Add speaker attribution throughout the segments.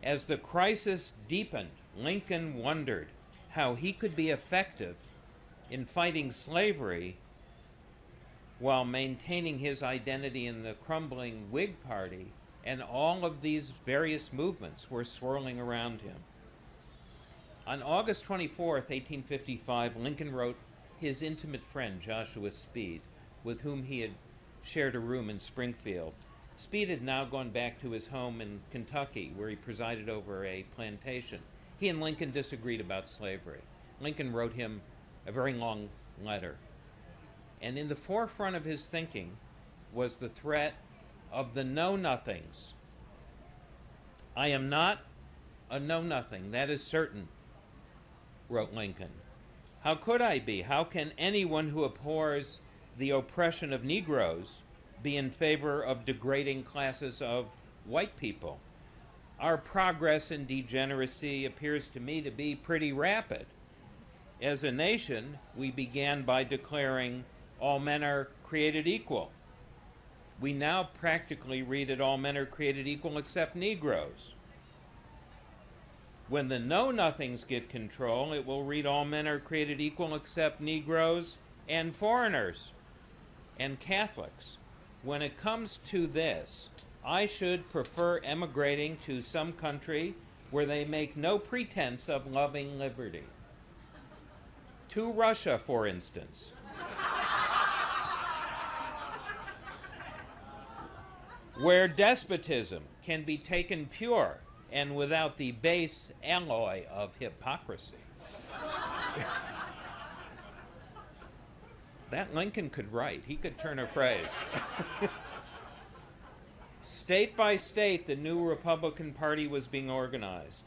Speaker 1: As the crisis deepened, Lincoln wondered how he could be effective in fighting slavery while maintaining his identity in the crumbling Whig Party, and all of these various movements were swirling around him. On August 24th, 1855, Lincoln wrote his intimate friend, Joshua Speed, with whom he had shared a room in Springfield. Speed had now gone back to his home in Kentucky, where he presided over a plantation. He and Lincoln disagreed about slavery. Lincoln wrote him a very long letter. And in the forefront of his thinking was the threat of the know-nothings. "I am not a know-nothing, that is certain," wrote Lincoln. "How could I be? How can anyone who abhors the oppression of Negroes be in favor of degrading classes of white people? Our progress in degeneracy appears to me to be pretty rapid. As a nation, we began by declaring all men are created equal. We now practically read it all men are created equal except Negroes. When the know-nothings get control, it will read all men are created equal except Negroes and foreigners and Catholics. When it comes to this, I should prefer emigrating to some country where they make no pretense of loving liberty. To Russia, for instance. Where despotism can be taken pure and without the base alloy of hypocrisy." That Lincoln could write. He could turn a phrase. State by state, the new Republican Party was being organized.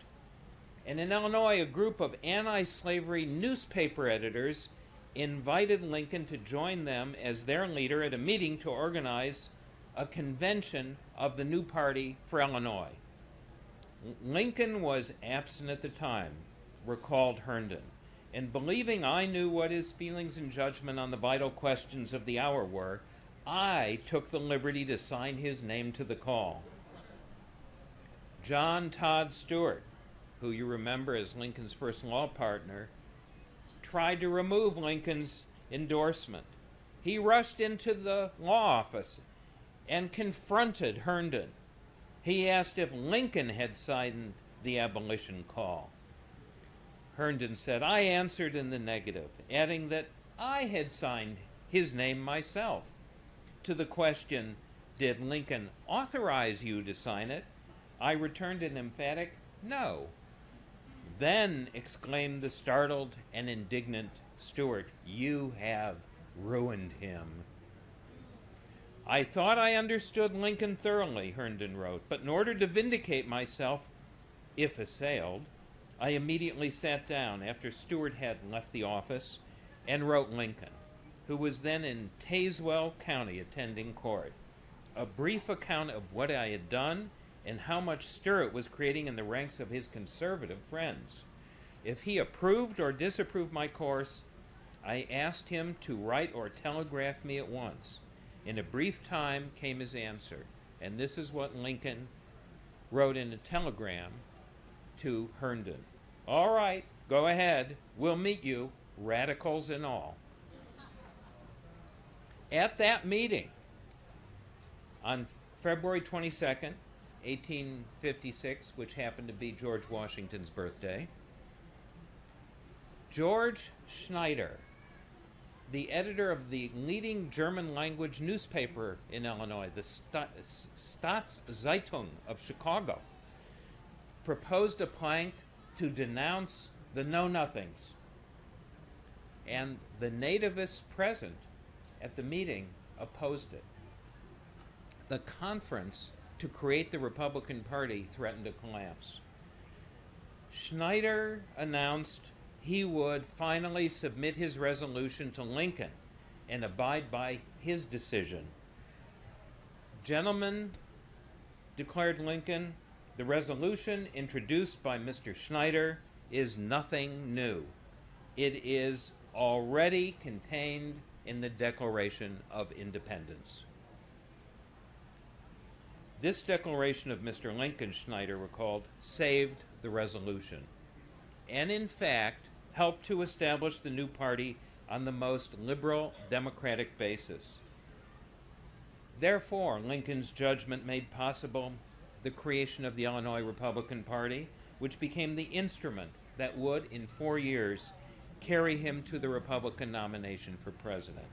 Speaker 1: And in Illinois, a group of anti-slavery newspaper editors invited Lincoln to join them as their leader at a meeting to organize a convention of the new party for Illinois. Lincoln was absent at the time, recalled Herndon, and believing I knew what his feelings and judgment on the vital questions of the hour were, I took the liberty to sign his name to the call. John Todd Stewart, who you remember as Lincoln's first law partner, tried to remove Lincoln's endorsement. He rushed into the law office and confronted Herndon. He asked if Lincoln had signed the abolition call. Herndon said, "I answered in the negative," adding that I had signed his name myself. To the question, "Did Lincoln authorize you to sign it?" I returned an emphatic no. "Then," exclaimed the startled and indignant Stewart, "you have ruined him." I thought I understood Lincoln thoroughly, Herndon wrote, but in order to vindicate myself, if assailed, I immediately sat down after Stewart had left the office and wrote Lincoln, who was then in Tazewell County attending court, a brief account of what I had done and how much stir it was creating in the ranks of his conservative friends. If he approved or disapproved my course, I asked him to write or telegraph me at once. In a brief time came his answer, and this is what Lincoln wrote in a telegram to Herndon. "All right, go ahead. We'll meet you, radicals and all." At that meeting, on February 22nd, 1856, which happened to be George Washington's birthday, George Schneider, the editor of the leading German-language newspaper in Illinois, the Staatszeitung of Chicago, proposed a plank to denounce the know-nothings. And the nativists present at the meeting opposed it. The conference to create the Republican Party threatened to collapse. Schneider announced he would finally submit his resolution to Lincoln and abide by his decision. "Gentlemen," declared Lincoln, "the resolution introduced by Mr. Schneider is nothing new. It is already contained in the Declaration of Independence." This declaration of Mr. Lincoln, Schneider recalled, saved the resolution, and in fact helped to establish the new party on the most liberal democratic basis. Therefore, Lincoln's judgment made possible the creation of the Illinois Republican Party, which became the instrument that would, in 4 years, carry him to the Republican nomination for president.